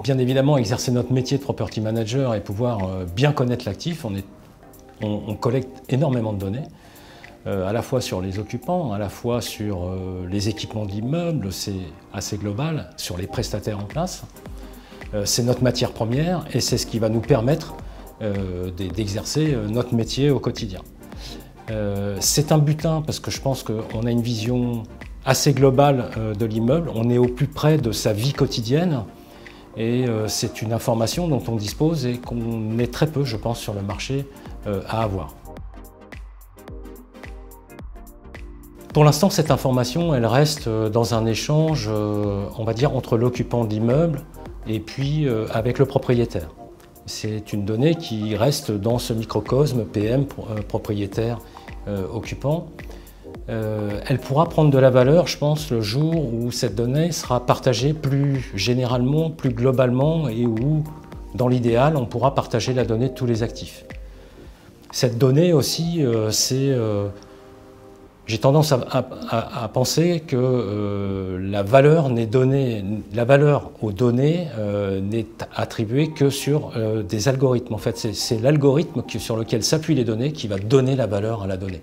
bien évidemment exercer notre métier de property manager et pouvoir bien connaître l'actif, on collecte énormément de données, à la fois sur les occupants, à la fois sur les équipements de l'immeuble, c'est assez global, sur les prestataires en place. C'est notre matière première et c'est ce qui va nous permettre d'exercer notre métier au quotidien. C'est un butin parce que je pense qu'on a une vision assez globale de l'immeuble, on est au plus près de sa vie quotidienne et c'est une information dont on dispose et qu'on est très peu, je pense, sur le marché à avoir. Pour l'instant, cette information, elle reste dans un échange, on va dire, entre l'occupant de l'immeuble et puis avec le propriétaire. C'est une donnée qui reste dans ce microcosme PM, propriétaire, occupant. Elle pourra prendre de la valeur, je pense, le jour où cette donnée sera partagée plus généralement, plus globalement et où, dans l'idéal, on pourra partager la donnée de tous les actifs. Cette donnée aussi, j'ai tendance à penser que la valeur aux données n'est attribuée que sur des algorithmes. En fait, c'est l'algorithme sur lequel s'appuient les données qui va donner la valeur à la donnée.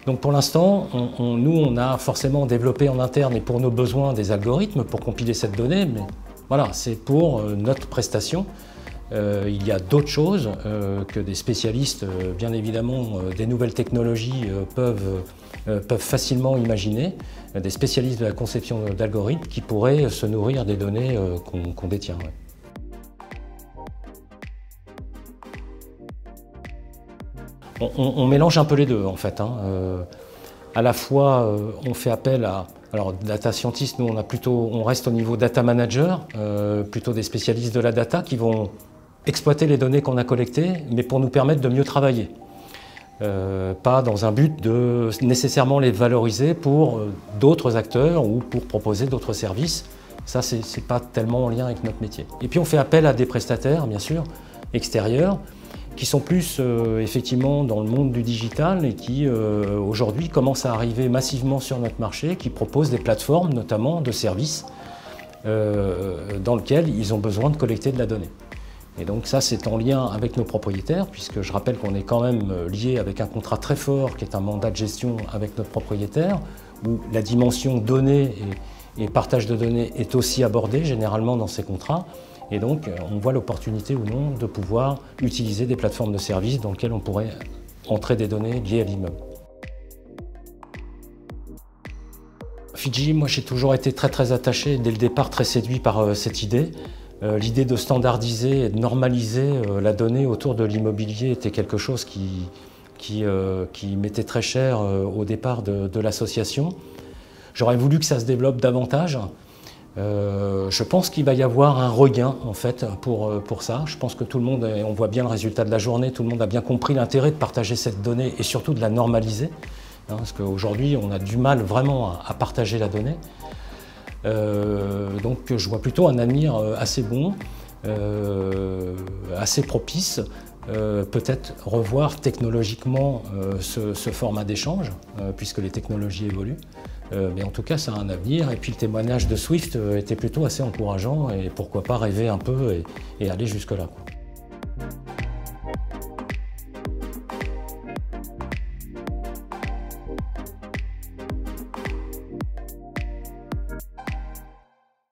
Donc pour l'instant, nous, on a forcément développé en interne et pour nos besoins des algorithmes pour compiler cette donnée, mais voilà, c'est pour notre prestation. Il y a d'autres choses que des spécialistes, bien évidemment, des nouvelles technologies peuvent facilement imaginer, des spécialistes de la conception d'algorithmes qui pourraient se nourrir des données qu'on détient. Ouais. On mélange un peu les deux en fait. À la fois, on fait appel à... Alors, data scientist, nous on reste au niveau data manager, plutôt des spécialistes de la data qui vont exploiter les données qu'on a collectées, mais pour nous permettre de mieux travailler. Pas dans un but de nécessairement les valoriser pour d'autres acteurs ou pour proposer d'autres services. Ça, c'est pas tellement en lien avec notre métier. Et puis on fait appel à des prestataires, bien sûr, extérieurs, qui sont plus effectivement dans le monde du digital et qui aujourd'hui commencent à arriver massivement sur notre marché, qui proposent des plateformes notamment de services dans lesquels ils ont besoin de collecter de la donnée. Et donc ça c'est en lien avec nos propriétaires, puisque je rappelle qu'on est quand même lié avec un contrat très fort qui est un mandat de gestion avec notre propriétaire, où la dimension données et partage de données est aussi abordée généralement dans ces contrats. Et donc, on voit l'opportunité ou non de pouvoir utiliser des plateformes de services dans lesquelles on pourrait entrer des données liées à l'immeuble. Fidji, moi j'ai toujours été très attaché, dès le départ très séduit par cette idée. L'idée de standardiser et de normaliser la donnée autour de l'immobilier était quelque chose qui m'était très cher au départ de l'association. J'aurais voulu que ça se développe davantage. Je pense qu'il va y avoir un regain en fait pour ça. Je pense que tout le monde, et on voit bien le résultat de la journée, tout le monde a bien compris l'intérêt de partager cette donnée et surtout de la normaliser. Parce qu'aujourd'hui, on a du mal vraiment à partager la donnée. Donc je vois plutôt un avenir assez bon, assez propice. Peut-être revoir technologiquement ce format d'échange, puisque les technologies évoluent. Mais en tout cas, ça a un avenir. Et puis le témoignage de Swift était plutôt assez encourageant et pourquoi pas rêver un peu et aller jusque-là.